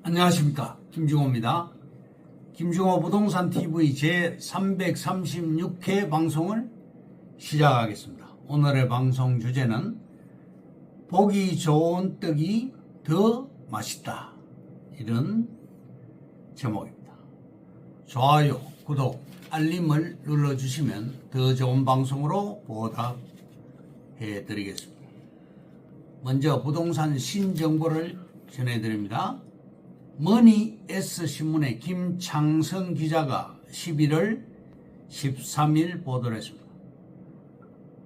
안녕하십니까, 김중호입니다. 김중호 부동산 TV 제 336회 방송을 시작하겠습니다. 오늘의 방송 주제는 보기 좋은 떡이 더 맛있다, 이런 제목입니다. 좋아요, 구독, 알림을 눌러주시면 더 좋은 방송으로 보답해드리겠습니다. 먼저 부동산 신정보를 전해드립니다. 머니 S신문의 김창성 기자가 11월 13일 보도를 했습니다.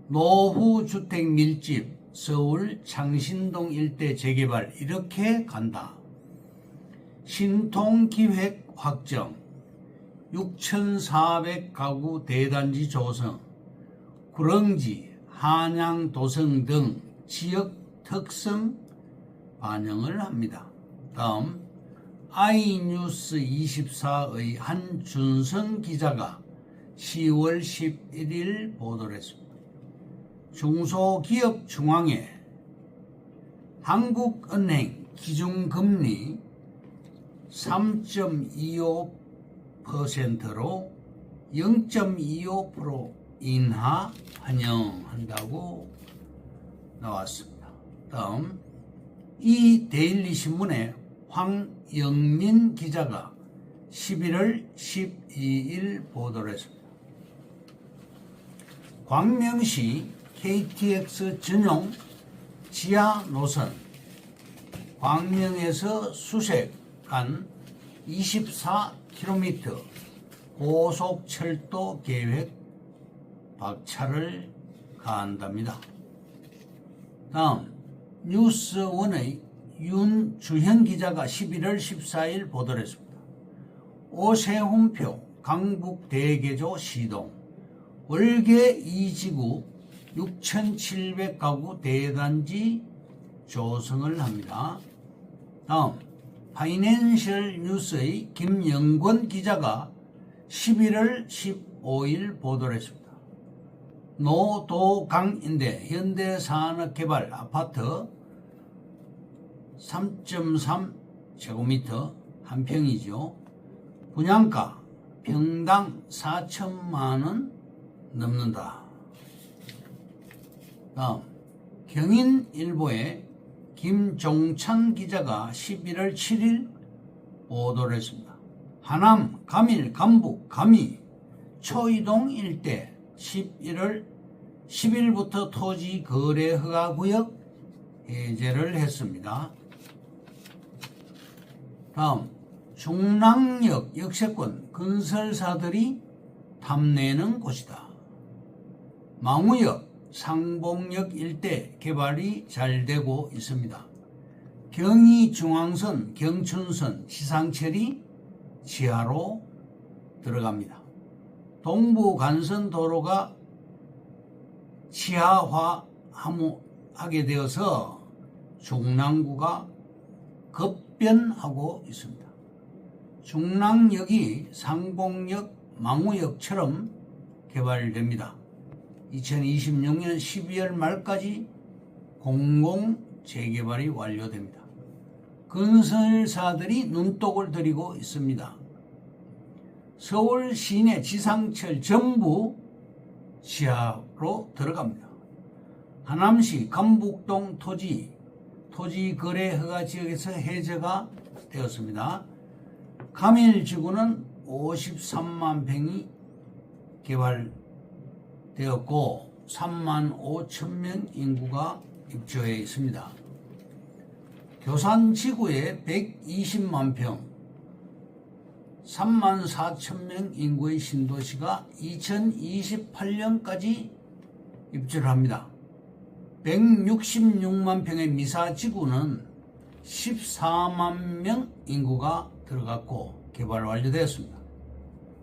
노후주택 밀집 서울 창신동 일대 재개발 이렇게 간다. 신통기획 확정 6,400가구 대단지 조성, 구릉지, 한양, 도성 등 지역 특성 반영을 합니다. 다음 iNews24의 한준성 기자가 10월 11일 보도를 했습니다. 중소기업중앙회 한국은행 기준금리 3.25%로 0.25% 인하 환영한다고 나왔습니다. 다음 이 데일리 신문의 황영민 기자가 11월 12일 보도를 했습니다. 광명시 KTX 전용 지하 노선 광명에서 수색 간 24km 고속철도 계획 박차를 가한답니다. 다음 뉴스원의 윤주현 기자가 11월 14일 보도를 했습니다. 오세훈표 강북 대개조 시동, 월계 2지구 6,700가구 대단지 조성을 합니다. 다음 파이낸셜 뉴스의 김영권 기자가 11월 15일 보도를 했습니다. 노도강인대 현대산업개발 아파트 3.3제곱미터 한 평이죠. 분양가 평당 4천만원 넘는다. 다음 경인일보의 김종찬 기자가 11월 7일 보도를 했습니다. 하남, 감일, 감북, 감이, 초이동 일대 11월 10일부터 토지 거래 허가 구역 해제를 했습니다. 다음 중랑역 역세권 건설사들이 탐내는 곳이다. 망우역, 상봉역 일대 개발이 잘 되고 있습니다. 경의중앙선, 경춘선, 지상철이 지하로 들어갑니다. 동부간선도로가 지하화하게 되어서 중랑구가 급변하고 있습니다. 중랑역이 상봉역, 망우역처럼 개발됩니다. 2026년 12월 말까지 공공 재개발이 완료됩니다. 건설사들이 눈독을 들이고 있습니다. 서울 시내 지상철 전부 지하로 들어갑니다. 하남시 감북동 토지 거래 허가 지역에서 해제가 되었습니다. 감일지구는 53만 평이 개발되었고 3만 5천 명 인구가 입주해 있습니다. 교산지구에 120만 평 3만 4천 명 인구의 신도시가 2028년까지 입주를 합니다. 166만 평의 미사지구는 14만 명 인구가 들어갔고 개발 완료되었습니다.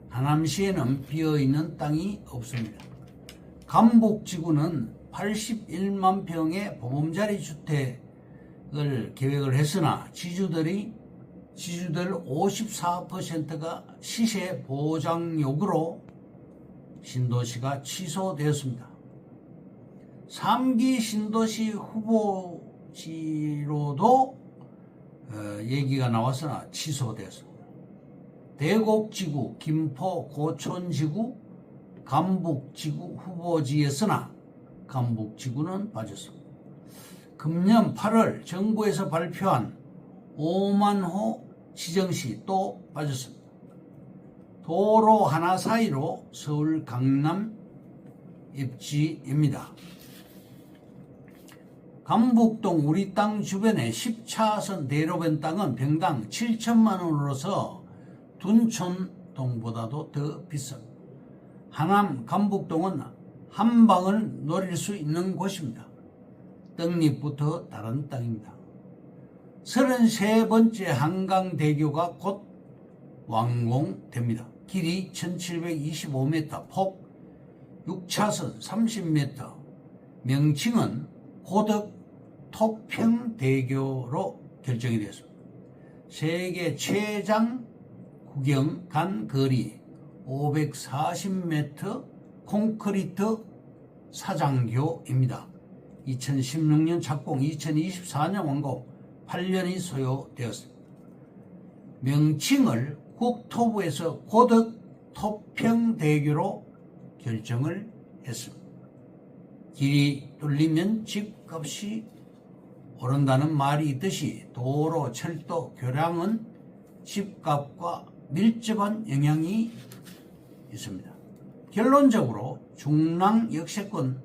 하남시에는 비어있는 땅이 없습니다. 감북지구는 81만 평의 보금자리 주택을 계획을 했으나 지주들 54%가 시세 보장 요구로 신도시가 취소되었습니다. 3기 신도시 후보지로도 얘기가 나왔으나 취소되었습니다. 대곡지구, 김포 고촌지구, 감북지구 후보지였으나 감북지구는 빠졌습니다. 금년 8월 정부에서 발표한 5만호 지정시 또 빠졌습니다. 도로 하나 사이로 서울 강남 입지입니다. 감북동 우리 땅 주변의 10차선 대로변 땅은 평당 7천만 원으로서 둔촌동보다도 더 비쌉니다. 하남 감북동은 한 방을 노릴 수 있는 곳입니다. 떡잎부터 다른 땅입니다. 33번째 한강대교가 곧 완공됩니다. 길이 1725m, 폭 6차선 30m, 명칭은 고덕 토평대교로 결정이 되었습니다. 세계 최장 구경 간 거리 540m 콘크리트 사장교입니다. 2016년 착공, 2024년 완공, 8년이 소요되었습니다. 명칭을 국토부에서 고덕 토평대교로 결정을 했습니다. 길이 뚫리면 집값이 오른다는 말이 있듯이 도로, 철도, 교량은 집값과 밀접한 영향이 있습니다. 결론적으로 중랑 역세권,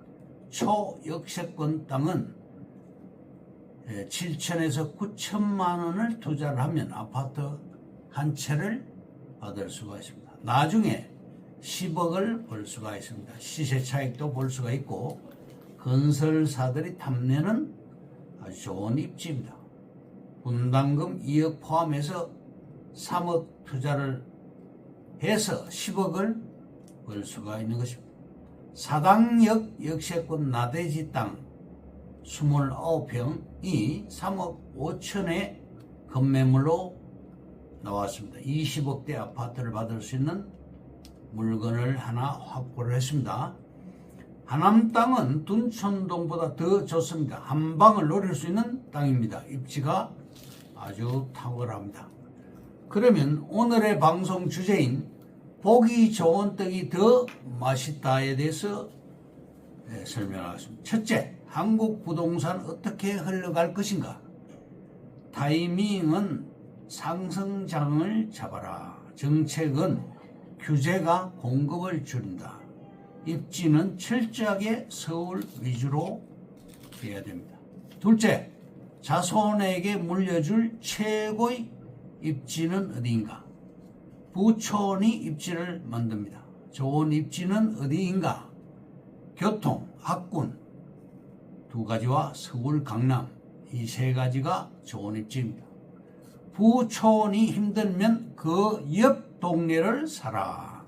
초역세권 땅은 7천에서 9천만 원을 투자를 하면 아파트 한 채를 받을 수가 있습니다. 나중에 10억을 벌 수가 있습니다. 시세 차익도 볼 수가 있고 건설사들이 탐내는 아주 좋은 입지입니다. 분담금 2억 포함해서 3억 투자를 해서 10억을 벌 수가 있는 것입니다. 사당역 역세권 나대지 땅 29평이 3억 5천에 건매물로 나왔습니다. 20억대 아파트를 받을 수 있는 물건을 하나 확보를 했습니다. 하남 땅은 둔촌동보다 더 좋습니다. 한 방을 노릴 수 있는 땅입니다. 입지가 아주 탁월합니다. 그러면 오늘의 방송 주제인 보기 좋은 떡이 더 맛있다에 대해서 설명하겠습니다. 첫째, 한국 부동산 어떻게 흘러갈 것인가? 타이밍은 상승장을 잡아라. 정책은 규제가 공급을 줄인다. 입지는 철저하게 서울 위주로 해야 됩니다. 둘째, 자손에게 물려줄 최고의 입지는 어디인가? 부촌이 입지를 만듭니다. 좋은 입지는 어디인가? 교통, 학군 두 가지와 서울, 강남 이 세 가지가 좋은 입지입니다. 부촌이 힘들면 그 옆 동네를 사라.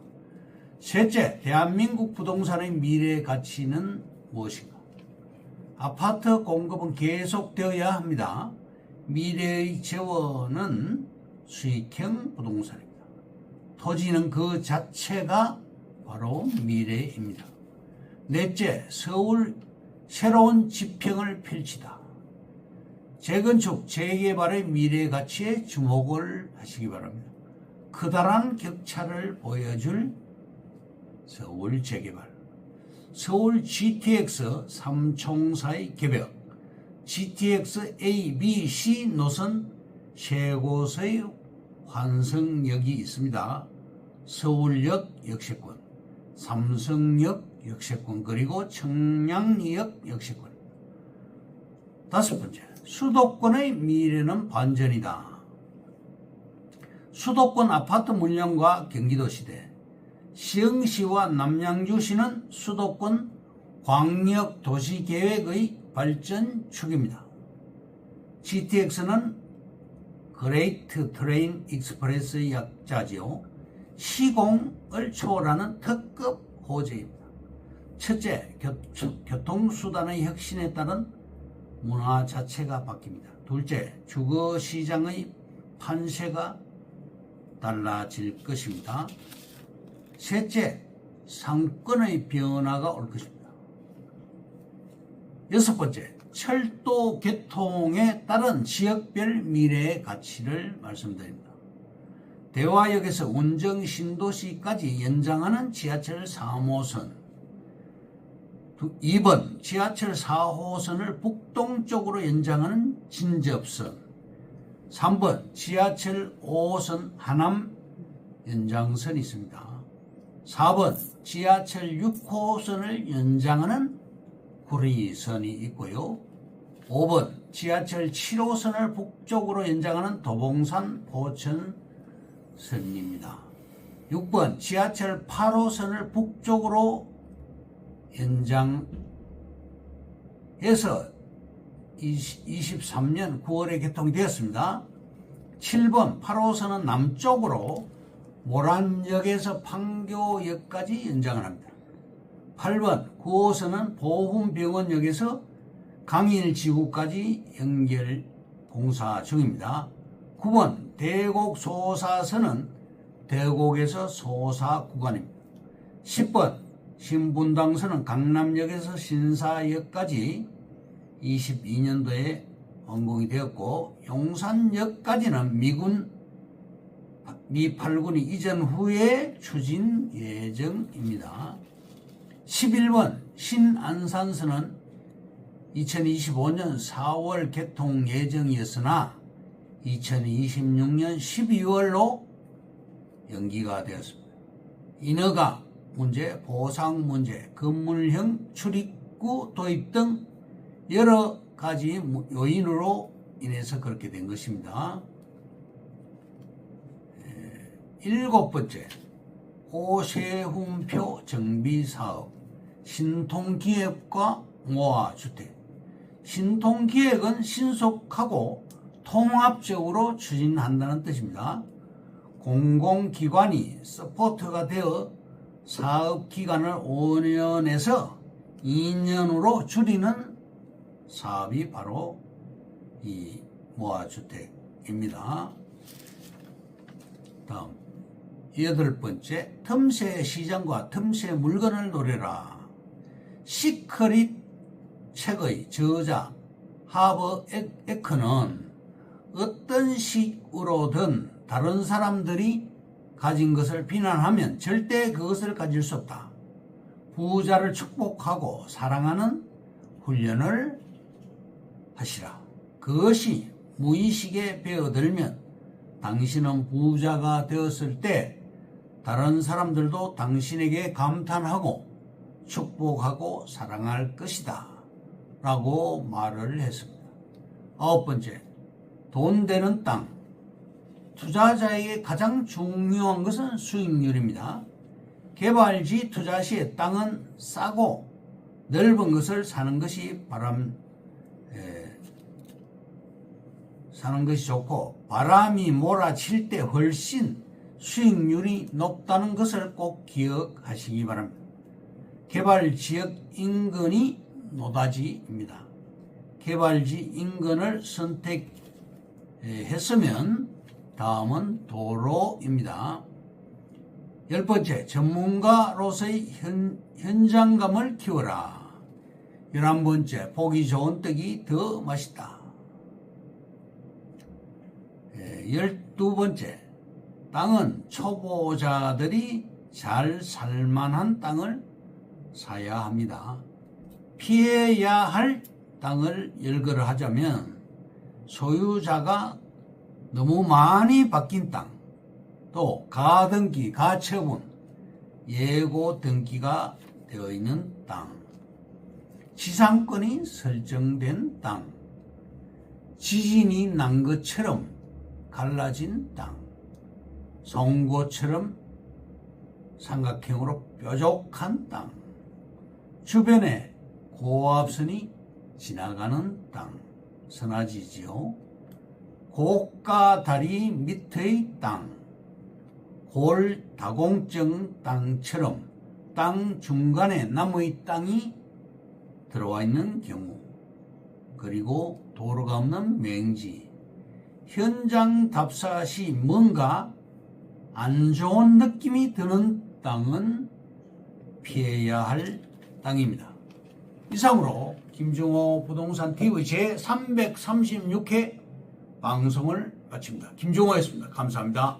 셋째, 대한민국 부동산의 미래 가치는 무엇인가? 아파트 공급은 계속되어야 합니다. 미래의 재원은 수익형 부동산입니다. 토지는 그 자체가 바로 미래입니다. 넷째, 서울 새로운 지평을 펼치다. 재건축, 재개발의 미래 가치에 주목을 하시기 바랍니다. 커다란 격차를 보여줄 서울 재개발, 서울 GTX 3총사의 개벽, GTX A, B, C 노선 세 곳의 환승역이 있습니다. 서울역 역세권, 삼성역 역세권, 그리고 청량리역 역세권. 다섯 번째, 수도권의 미래는 반전이다. 수도권 아파트 물량과 경기도 시대. 시흥시와 남양주시는 수도권 광역 도시 계획의 발전 축입니다. GTX는 그레이트 트레인 익스프레스의 약자지요. 시공을 초월하는 특급 호재입니다. 첫째, 교통수단의 혁신에 따른 문화 자체가 바뀝니다. 둘째, 주거시장의 판세가 달라질 것입니다. 셋째, 상권의 변화가 올 것입니다. 여섯 번째, 철도 개통에 따른 지역별 미래의 가치를 말씀드립니다. 대화역에서 운정 신도시까지 연장하는 지하철 3호선. 2번 지하철 4호선을 북동쪽으로 연장하는 진접선. 3번 지하철 5호선 하남 연장선이 있습니다. 4번 지하철 6호선을 연장하는 구리선이 있고요. 5번 지하철 7호선을 북쪽으로 연장하는 도봉산 포천선입니다. 6번 지하철 8호선을 북쪽으로 연장해서 23년 9월에 개통이 되었습니다. 7번 8호선은 남쪽으로 모란역에서 판교역까지 연장을 합니다. 8번 9호선은 보훈병원역에서 강일지구까지 연결 공사 중입니다. 9번 대곡 소사선은 대곡에서 소사 구간입니다. 10번 신분당선은 강남역에서 신사역까지 22년도에 완공이 되었고, 용산역까지는 미 8군이 이전 후에 추진 예정입니다. 11번 신안산선은 2025년 4월 개통 예정이었으나 2026년 12월로 연기가 되었습니다. 인허가 문제, 보상 문제, 건물형 출입구 도입 등 여러 가지 요인으로 인해서 그렇게 된 것입니다. 7번째, 호세훈표 정비사업, 신통기획과 모아주택. 신통기획은 신속하고 통합적으로 추진한다는 뜻입니다. 공공기관이 서포트가 되어 사업기간을 5년에서 2년으로 줄이는 사업이 바로 이 모아주택입니다. 다음 8번째, 틈새 시장과 틈새 물건을 노려라. 시크릿 책의 저자 하버 에커는 어떤 식으로든 다른 사람들이 가진 것을 비난하면 절대 그것을 가질 수 없다. 부자를 축복하고 사랑하는 훈련을 하시라. 그것이 무의식에 배어들면 당신은 부자가 되었을 때 다른 사람들도 당신에게 감탄하고 축복하고 사랑할 것이다 라고 말을 했습니다. 9번째, 돈 되는 땅. 투자자에게 가장 중요한 것은 수익률입니다. 개발지 투자 시에 땅은 싸고 넓은 것을 사는 것이 좋고, 바람이 몰아칠 때 훨씬 수익률이 높다는 것을 꼭 기억하시기 바랍니다. 개발지역 인근이 노다지입니다. 개발지 인근을 선택했으면 다음은 도로입니다. 10번째, 전문가로서의 현장감을 키워라. 11번째, 보기 좋은 떡이 더 맛있다. 12번째, 땅은 초보자들이 잘 살만한 땅을 사야 합니다. 피해야 할 땅을 열거를 하자면 소유자가 너무 많이 바뀐 땅, 또 가등기, 가처분, 예고 등기가 되어 있는 땅, 지상권이 설정된 땅, 지진이 난 것처럼 갈라진 땅, 송곳처럼 삼각형으로 뾰족한 땅, 주변에 고압선이 지나가는 땅, 선화지지요. 고가 다리 밑의 땅, 골다공증 땅처럼 땅 중간에 나무의 땅이 들어와 있는 경우, 그리고 도로가 없는 맹지, 현장 답사 시 뭔가 안 좋은 느낌이 드는 땅은 피해야 할 땅입니다. 이상으로 김종호 부동산 TV 제 336회 방송을 마칩니다. 김종호였습니다. 감사합니다.